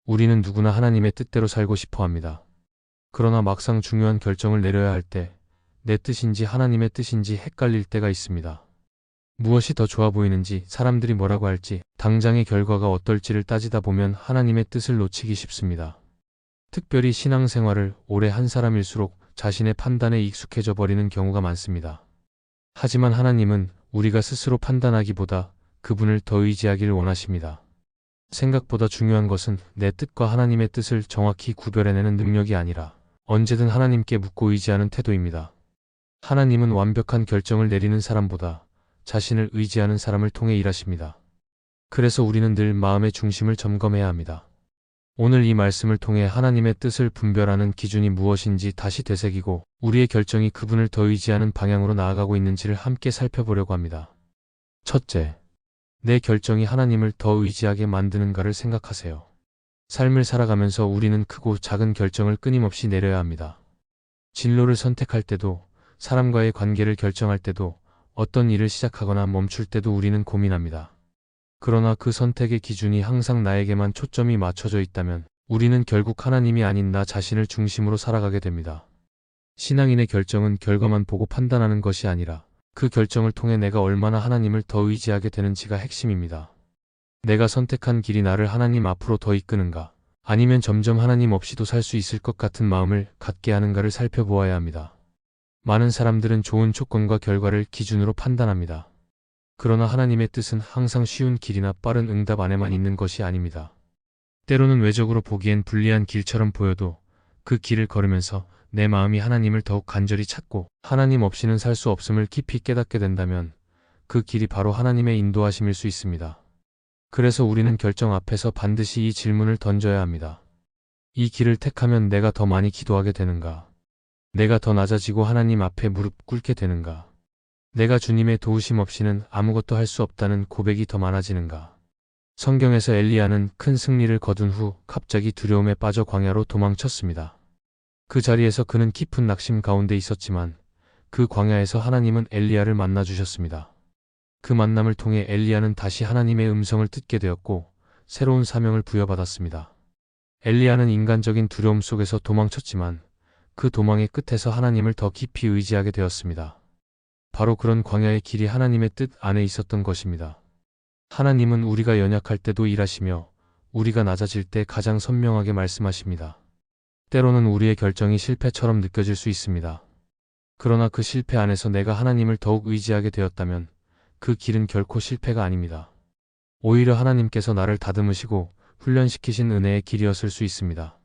우리는 누구나 하나님의 뜻대로 살고 싶어 합니다. 그러나 막상 중요한 결정을 내려야 할 때 내 뜻인지 하나님의 뜻인지 헷갈릴 때가 있습니다. 무엇이 더 좋아 보이는지, 사람들이 뭐라고 할지, 당장의 결과가 어떨지를 따지다 보면 하나님의 뜻을 놓치기 쉽습니다. 특별히 신앙생활을 오래 한 사람일수록 자신의 판단에 익숙해져 버리는 경우가 많습니다. 하지만 하나님은 우리가 스스로 판단하기보다 그분을 더 의지하기를 원하십니다. 생각보다 중요한 것은 내 뜻과 하나님의 뜻을 정확히 구별해내는 능력이 아니라 언제든 하나님께 묻고 의지하는 태도입니다. 하나님은 완벽한 결정을 내리는 사람보다 자신을 의지하는 사람을 통해 일하십니다. 그래서 우리는 늘 마음의 중심을 점검해야 합니다. 오늘 이 말씀을 통해 하나님의 뜻을 분별하는 기준이 무엇인지 다시 되새기고 우리의 결정이 그분을 더 의지하는 방향으로 나아가고 있는지를 함께 살펴보려고 합니다. 첫째, 내 결정이 하나님을 더 의지하게 만드는가를 생각하세요. 삶을 살아가면서 우리는 크고 작은 결정을 끊임없이 내려야 합니다. 진로를 선택할 때도, 사람과의 관계를 결정할 때도, 어떤 일을 시작하거나 멈출 때도 우리는 고민합니다. 그러나 그 선택의 기준이 항상 나에게만 초점이 맞춰져 있다면 우리는 결국 하나님이 아닌 나 자신을 중심으로 살아가게 됩니다. 신앙인의 결정은 결과만 보고 판단하는 것이 아니라 그 결정을 통해 내가 얼마나 하나님을 더 의지하게 되는지가 핵심입니다. 내가 선택한 길이 나를 하나님 앞으로 더 이끄는가, 아니면 점점 하나님 없이도 살 수 있을 것 같은 마음을 갖게 하는가를 살펴보아야 합니다. 많은 사람들은 좋은 조건과 결과를 기준으로 판단합니다. 그러나 하나님의 뜻은 항상 쉬운 길이나 빠른 응답 안에만 있는 것이 아닙니다. 때로는 외적으로 보기엔 불리한 길처럼 보여도 그 길을 걸으면서 내 마음이 하나님을 더욱 간절히 찾고 하나님 없이는 살 수 없음을 깊이 깨닫게 된다면 그 길이 바로 하나님의 인도하심일 수 있습니다. 그래서 우리는 결정 앞에서 반드시 이 질문을 던져야 합니다. 이 길을 택하면 내가 더 많이 기도하게 되는가? 내가 더 낮아지고 하나님 앞에 무릎 꿇게 되는가? 내가 주님의 도우심 없이는 아무것도 할 수 없다는 고백이 더 많아지는가? 성경에서 엘리야는 큰 승리를 거둔 후 갑자기 두려움에 빠져 광야로 도망쳤습니다. 그 자리에서 그는 깊은 낙심 가운데 있었지만 그 광야에서 하나님은 엘리야를 만나 주셨습니다. 그 만남을 통해 엘리야는 다시 하나님의 음성을 듣게 되었고 새로운 사명을 부여받았습니다. 엘리야는 인간적인 두려움 속에서 도망쳤지만 그 도망의 끝에서 하나님을 더 깊이 의지하게 되었습니다. 바로 그런 광야의 길이 하나님의 뜻 안에 있었던 것입니다. 하나님은 우리가 연약할 때도 일하시며 우리가 낮아질 때 가장 선명하게 말씀하십니다. 때로는 우리의 결정이 실패처럼 느껴질 수 있습니다. 그러나 그 실패 안에서 내가 하나님을 더욱 의지하게 되었다면 그 길은 결코 실패가 아닙니다. 오히려 하나님께서 나를 다듬으시고 훈련시키신 은혜의 길이었을 수 있습니다.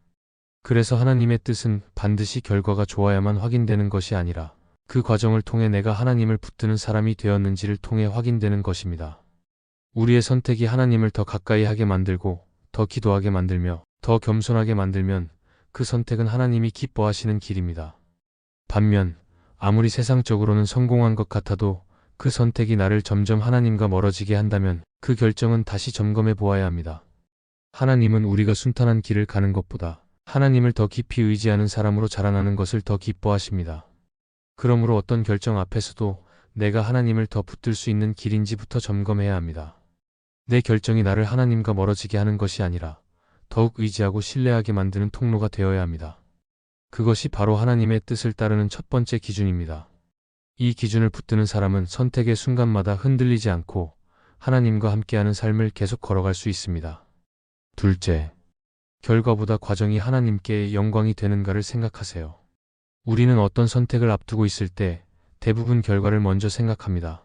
그래서 하나님의 뜻은 반드시 결과가 좋아야만 확인되는 것이 아니라 그 과정을 통해 내가 하나님을 붙드는 사람이 되었는지를 통해 확인되는 것입니다. 우리의 선택이 하나님을 더 가까이 하게 만들고 더 기도하게 만들며 더 겸손하게 만들면 그 선택은 하나님이 기뻐하시는 길입니다. 반면 아무리 세상적으로는 성공한 것 같아도 그 선택이 나를 점점 하나님과 멀어지게 한다면 그 결정은 다시 점검해 보아야 합니다. 하나님은 우리가 순탄한 길을 가는 것보다 하나님을 더 깊이 의지하는 사람으로 자라나는 것을 더 기뻐하십니다. 그러므로 어떤 결정 앞에서도 내가 하나님을 더 붙들 수 있는 길인지부터 점검해야 합니다. 내 결정이 나를 하나님과 멀어지게 하는 것이 아니라 더욱 의지하고 신뢰하게 만드는 통로가 되어야 합니다. 그것이 바로 하나님의 뜻을 따르는 첫 번째 기준입니다. 이 기준을 붙드는 사람은 선택의 순간마다 흔들리지 않고 하나님과 함께하는 삶을 계속 걸어갈 수 있습니다. 둘째, 결과보다 과정이 하나님께 영광이 되는가를 생각하세요. 우리는 어떤 선택을 앞두고 있을 때 대부분 결과를 먼저 생각합니다.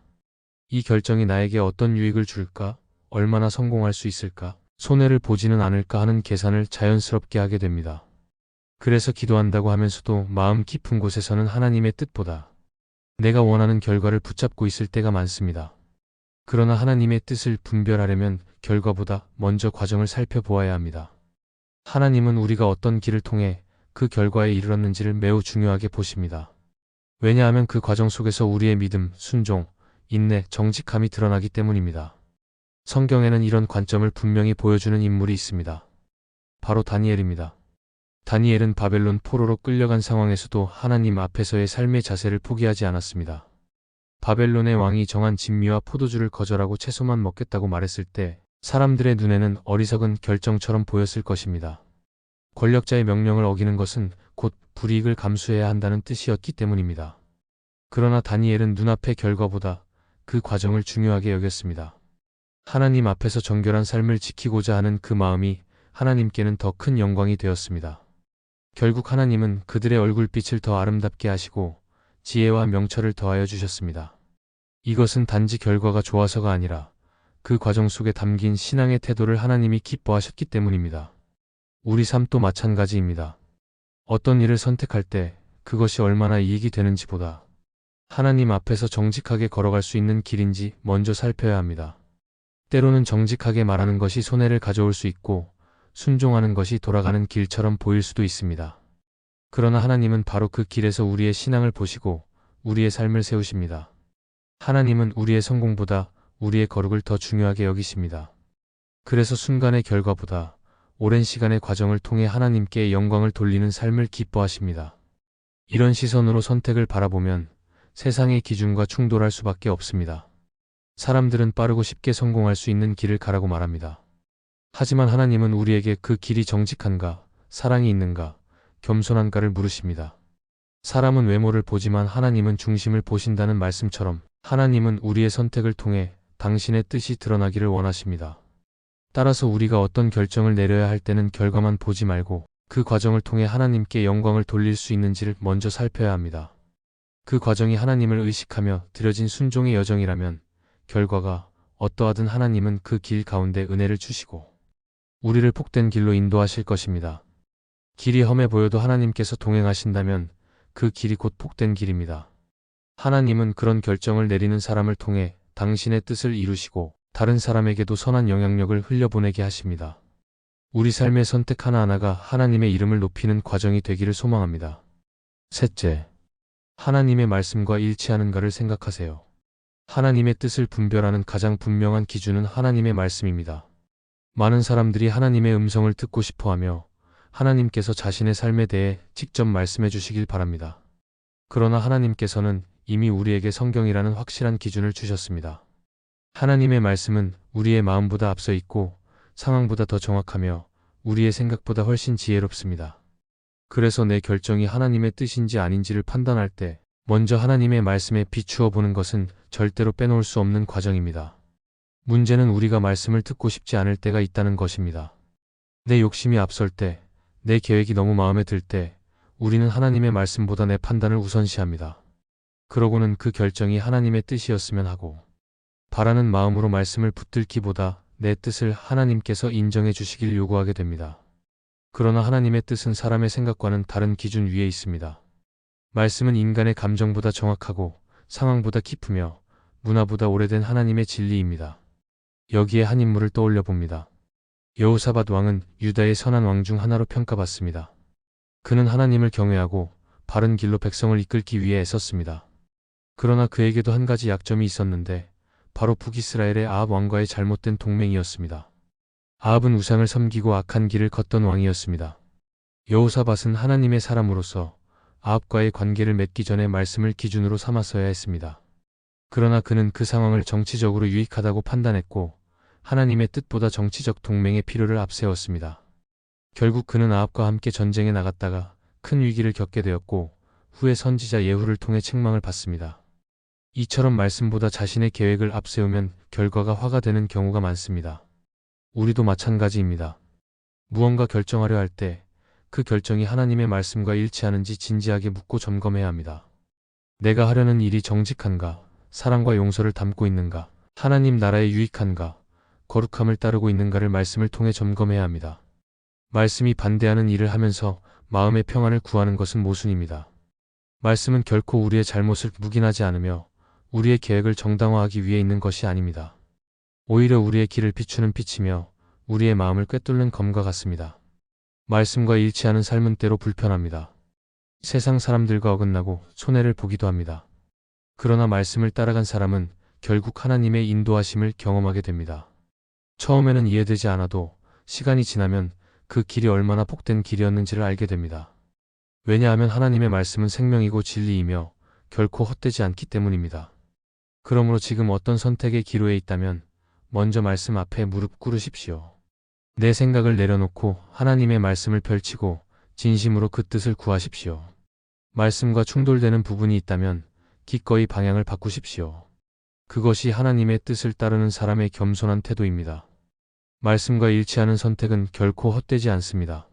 이 결정이 나에게 어떤 유익을 줄까? 얼마나 성공할 수 있을까? 손해를 보지는 않을까 하는 계산을 자연스럽게 하게 됩니다. 그래서 기도한다고 하면서도 마음 깊은 곳에서는 하나님의 뜻보다 내가 원하는 결과를 붙잡고 있을 때가 많습니다. 그러나 하나님의 뜻을 분별하려면 결과보다 먼저 과정을 살펴보아야 합니다. 하나님은 우리가 어떤 길을 통해 그 결과에 이르렀는지를 매우 중요하게 보십니다. 왜냐하면 그 과정 속에서 우리의 믿음, 순종, 인내, 정직함이 드러나기 때문입니다. 성경에는 이런 관점을 분명히 보여주는 인물이 있습니다. 바로 다니엘입니다. 다니엘은 바벨론 포로로 끌려간 상황에서도 하나님 앞에서의 삶의 자세를 포기하지 않았습니다. 바벨론의 왕이 정한 진미와 포도주를 거절하고 채소만 먹겠다고 말했을 때 사람들의 눈에는 어리석은 결정처럼 보였을 것입니다. 권력자의 명령을 어기는 것은 곧 불이익을 감수해야 한다는 뜻이었기 때문입니다. 그러나 다니엘은 눈앞의 결과보다 그 과정을 중요하게 여겼습니다. 하나님 앞에서 정결한 삶을 지키고자 하는 그 마음이 하나님께는 더 큰 영광이 되었습니다. 결국 하나님은 그들의 얼굴빛을 더 아름답게 하시고 지혜와 명철을 더하여 주셨습니다. 이것은 단지 결과가 좋아서가 아니라 그 과정 속에 담긴 신앙의 태도를 하나님이 기뻐하셨기 때문입니다. 우리 삶도 마찬가지입니다. 어떤 일을 선택할 때 그것이 얼마나 이익이 되는지보다 하나님 앞에서 정직하게 걸어갈 수 있는 길인지 먼저 살펴야 합니다. 때로는 정직하게 말하는 것이 손해를 가져올 수 있고 순종하는 것이 돌아가는 길처럼 보일 수도 있습니다. 그러나 하나님은 바로 그 길에서 우리의 신앙을 보시고 우리의 삶을 세우십니다. 하나님은 우리의 성공보다 우리의 거룩을 더 중요하게 여기십니다. 그래서 순간의 결과보다 오랜 시간의 과정을 통해 하나님께 영광을 돌리는 삶을 기뻐하십니다. 이런 시선으로 선택을 바라보면 세상의 기준과 충돌할 수밖에 없습니다. 사람들은 빠르고 쉽게 성공할 수 있는 길을 가라고 말합니다. 하지만 하나님은 우리에게 그 길이 정직한가, 사랑이 있는가, 겸손한가를 물으십니다. 사람은 외모를 보지만 하나님은 중심을 보신다는 말씀처럼 하나님은 우리의 선택을 통해 당신의 뜻이 드러나기를 원하십니다. 따라서 우리가 어떤 결정을 내려야 할 때는 결과만 보지 말고 그 과정을 통해 하나님께 영광을 돌릴 수 있는지를 먼저 살펴야 합니다. 그 과정이 하나님을 의식하며 드려진 순종의 여정이라면 결과가 어떠하든 하나님은 그 길 가운데 은혜를 주시고 우리를 복된 길로 인도하실 것입니다. 길이 험해 보여도 하나님께서 동행하신다면 그 길이 곧 복된 길입니다. 하나님은 그런 결정을 내리는 사람을 통해 당신의 뜻을 이루시고 다른 사람에게도 선한 영향력을 흘려보내게 하십니다. 우리 삶의 선택 하나하나가 하나님의 이름을 높이는 과정이 되기를 소망합니다. 셋째, 하나님의 말씀과 일치하는가를 생각하세요. 하나님의 뜻을 분별하는 가장 분명한 기준은 하나님의 말씀입니다. 많은 사람들이 하나님의 음성을 듣고 싶어하며 하나님께서 자신의 삶에 대해 직접 말씀해 주시길 바랍니다. 그러나 하나님께서는 이미 우리에게 성경이라는 확실한 기준을 주셨습니다. 하나님의 말씀은 우리의 마음보다 앞서 있고 상황보다 더 정확하며 우리의 생각보다 훨씬 지혜롭습니다. 그래서 내 결정이 하나님의 뜻인지 아닌지를 판단할 때 먼저 하나님의 말씀에 비추어 보는 것은 절대로 빼놓을 수 없는 과정입니다. 문제는 우리가 말씀을 듣고 싶지 않을 때가 있다는 것입니다. 내 욕심이 앞설 때, 내 계획이 너무 마음에 들 때 우리는 하나님의 말씀보다 내 판단을 우선시합니다. 그러고는 그 결정이 하나님의 뜻이었으면 하고 바라는 마음으로 말씀을 붙들기보다 내 뜻을 하나님께서 인정해 주시길 요구하게 됩니다. 그러나 하나님의 뜻은 사람의 생각과는 다른 기준 위에 있습니다. 말씀은 인간의 감정보다 정확하고 상황보다 깊으며 문화보다 오래된 하나님의 진리입니다. 여기에 한 인물을 떠올려 봅니다. 여호사밧 왕은 유다의 선한 왕 중 하나로 평가받습니다. 그는 하나님을 경외하고 바른 길로 백성을 이끌기 위해 애썼습니다. 그러나 그에게도 한 가지 약점이 있었는데 바로 북이스라엘의 아합 왕과의 잘못된 동맹이었습니다. 아합은 우상을 섬기고 악한 길을 걷던 왕이었습니다. 여호사밧은 하나님의 사람으로서 아합과의 관계를 맺기 전에 말씀을 기준으로 삼았어야 했습니다. 그러나 그는 그 상황을 정치적으로 유익하다고 판단했고 하나님의 뜻보다 정치적 동맹의 필요를 앞세웠습니다. 결국 그는 아합과 함께 전쟁에 나갔다가 큰 위기를 겪게 되었고 후에 선지자 예후를 통해 책망을 받습니다. 이처럼 말씀보다 자신의 계획을 앞세우면 결과가 화가 되는 경우가 많습니다. 우리도 마찬가지입니다. 무언가 결정하려 할 때 그 결정이 하나님의 말씀과 일치하는지 진지하게 묻고 점검해야 합니다. 내가 하려는 일이 정직한가, 사랑과 용서를 담고 있는가, 하나님 나라에 유익한가, 거룩함을 따르고 있는가를 말씀을 통해 점검해야 합니다. 말씀이 반대하는 일을 하면서 마음의 평안을 구하는 것은 모순입니다. 말씀은 결코 우리의 잘못을 묵인하지 않으며 우리의 계획을 정당화하기 위해 있는 것이 아닙니다. 오히려 우리의 길을 비추는 빛이며 우리의 마음을 꿰뚫는 검과 같습니다. 말씀과 일치하는 삶은 때로 불편합니다. 세상 사람들과 어긋나고 손해를 보기도 합니다. 그러나 말씀을 따라간 사람은 결국 하나님의 인도하심을 경험하게 됩니다. 처음에는 이해되지 않아도 시간이 지나면 그 길이 얼마나 복된 길이었는지를 알게 됩니다. 왜냐하면 하나님의 말씀은 생명이고 진리이며 결코 헛되지 않기 때문입니다. 그러므로 지금 어떤 선택의 기로에 있다면 먼저 말씀 앞에 무릎 꿇으십시오. 내 생각을 내려놓고 하나님의 말씀을 펼치고 진심으로 그 뜻을 구하십시오. 말씀과 충돌되는 부분이 있다면 기꺼이 방향을 바꾸십시오. 그것이 하나님의 뜻을 따르는 사람의 겸손한 태도입니다. 말씀과 일치하는 선택은 결코 헛되지 않습니다.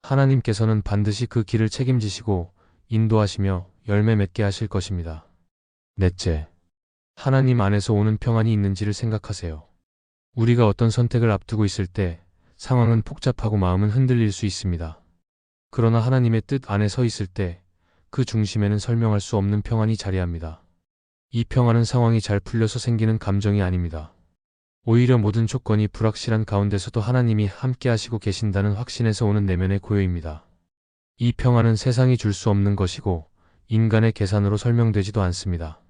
하나님께서는 반드시 그 길을 책임지시고 인도하시며 열매 맺게 하실 것입니다. 넷째, 하나님 안에서 오는 평안이 있는지를 생각하세요. 우리가 어떤 선택을 앞두고 있을 때 상황은 복잡하고 마음은 흔들릴 수 있습니다. 그러나 하나님의 뜻 안에 서 있을 때 그 중심에는 설명할 수 없는 평안이 자리합니다. 이 평안은 상황이 잘 풀려서 생기는 감정이 아닙니다. 오히려 모든 조건이 불확실한 가운데서도 하나님이 함께 하시고 계신다는 확신에서 오는 내면의 고요입니다. 이 평안은 세상이 줄 수 없는 것이고 인간의 계산으로 설명되지도 않습니다.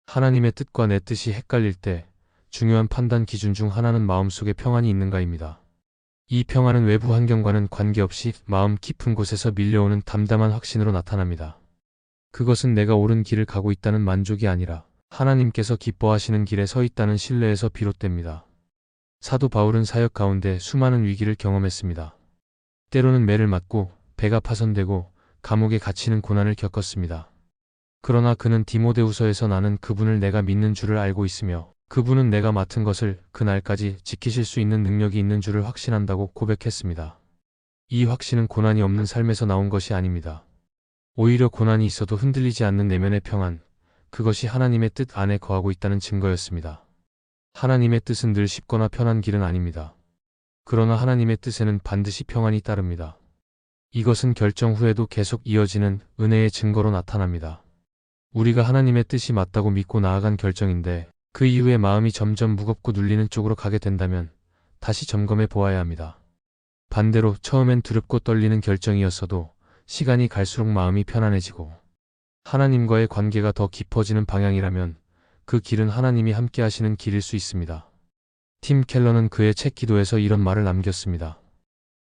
하나님의 뜻과 내 뜻이 헷갈릴 때 중요한 판단 기준 중 하나는 마음속에 평안이 있는가입니다. 이 평안은 외부 환경과는 관계없이 마음 깊은 곳에서 밀려오는 담담한 확신으로 나타납니다. 그것은 내가 옳은 길을 가고 있다는 만족이 아니라 하나님께서 기뻐하시는 길에 서 있다는 신뢰에서 비롯됩니다. 사도 바울은 사역 가운데 수많은 위기를 경험했습니다. 때로는 매를 맞고 배가 파손되고 감옥에 갇히는 고난을 겪었습니다. 그러나 그는 디모데후서에서 나는 그분을 내가 믿는 줄을 알고 있으며 그분은 내가 맡은 것을 그날까지 지키실 수 있는 능력이 있는 줄을 확신한다고 고백했습니다. 이 확신은 고난이 없는 삶에서 나온 것이 아닙니다. 오히려 고난이 있어도 흔들리지 않는 내면의 평안, 그것이 하나님의 뜻 안에 거하고 있다는 증거였습니다. 하나님의 뜻은 늘 쉽거나 편한 길은 아닙니다. 그러나 하나님의 뜻에는 반드시 평안이 따릅니다. 이것은 결정 후에도 계속 이어지는 은혜의 증거로 나타납니다. 우리가 하나님의 뜻이 맞다고 믿고 나아간 결정인데 그 이후에 마음이 점점 무겁고 눌리는 쪽으로 가게 된다면 다시 점검해 보아야 합니다. 반대로 처음엔 두렵고 떨리는 결정이었어도 시간이 갈수록 마음이 편안해지고 하나님과의 관계가 더 깊어지는 방향이라면 그 길은 하나님이 함께 하시는 길일 수 있습니다. 팀 켈러는 그의 책 기도에서 이런 말을 남겼습니다.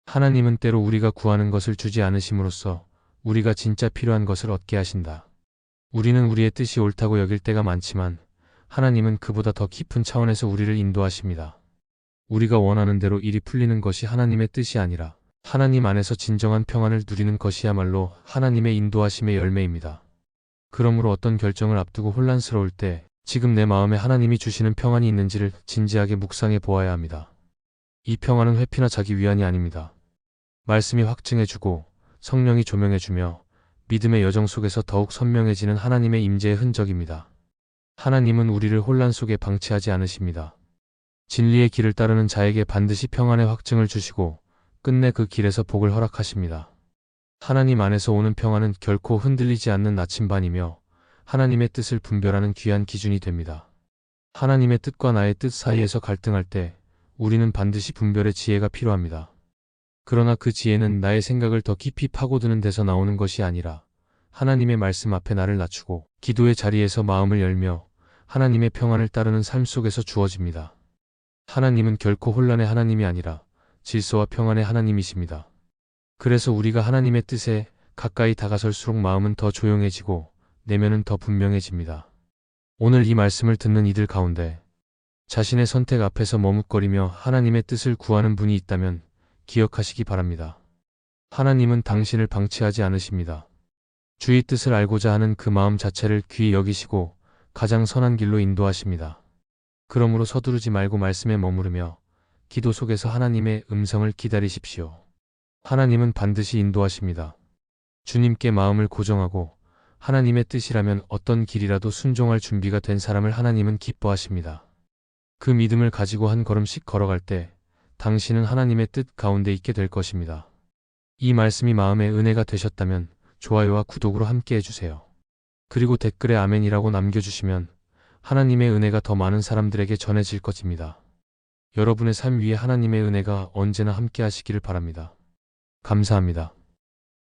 하나님은 때로 우리가 구하는 것을 주지 않으심으로써 우리가 진짜 필요한 것을 얻게 하신다. 우리는 우리의 뜻이 옳다고 여길 때가 많지만 하나님은 그보다 더 깊은 차원에서 우리를 인도하십니다. 우리가 원하는 대로 일이 풀리는 것이 하나님의 뜻이 아니라 하나님 안에서 진정한 평안을 누리는 것이야말로 하나님의 인도하심의 열매입니다. 그러므로 어떤 결정을 앞두고 혼란스러울 때 지금 내 마음에 하나님이 주시는 평안이 있는지를 진지하게 묵상해 보아야 합니다. 이 평안은 회피나 자기 위안이 아닙니다. 말씀이 확증해주고 성령이 조명해주며 믿음의 여정 속에서 더욱 선명해지는 하나님의 임재의 흔적입니다. 하나님은 우리를 혼란 속에 방치하지 않으십니다. 진리의 길을 따르는 자에게 반드시 평안의 확증을 주시고 끝내 그 길에서 복을 허락하십니다. 하나님 안에서 오는 평안은 결코 흔들리지 않는 나침반이며 하나님의 뜻을 분별하는 귀한 기준이 됩니다. 하나님의 뜻과 나의 뜻 사이에서 갈등할 때 우리는 반드시 분별의 지혜가 필요합니다. 그러나 그 지혜는 나의 생각을 더 깊이 파고드는 데서 나오는 것이 아니라 하나님의 말씀 앞에 나를 낮추고 기도의 자리에서 마음을 열며 하나님의 평안을 따르는 삶 속에서 주어집니다. 하나님은 결코 혼란의 하나님이 아니라 질서와 평안의 하나님이십니다. 그래서 우리가 하나님의 뜻에 가까이 다가설수록 마음은 더 조용해지고 내면은 더 분명해집니다. 오늘 이 말씀을 듣는 이들 가운데 자신의 선택 앞에서 머뭇거리며 하나님의 뜻을 구하는 분이 있다면 기억하시기 바랍니다. 하나님은 당신을 방치하지 않으십니다. 주의 뜻을 알고자 하는 그 마음 자체를 귀히 여기시고 가장 선한 길로 인도하십니다. 그러므로 서두르지 말고 말씀에 머무르며 기도 속에서 하나님의 음성을 기다리십시오. 하나님은 반드시 인도하십니다. 주님께 마음을 고정하고 하나님의 뜻이라면 어떤 길이라도 순종할 준비가 된 사람을 하나님은 기뻐하십니다. 그 믿음을 가지고 한 걸음씩 걸어갈 때 당신은 하나님의 뜻 가운데 있게 될 것입니다. 이 말씀이 마음의 은혜가 되셨다면 좋아요와 구독으로 함께 해주세요. 그리고 댓글에 아멘이라고 남겨주시면 하나님의 은혜가 더 많은 사람들에게 전해질 것입니다. 여러분의 삶 위에 하나님의 은혜가 언제나 함께 하시기를 바랍니다. 감사합니다.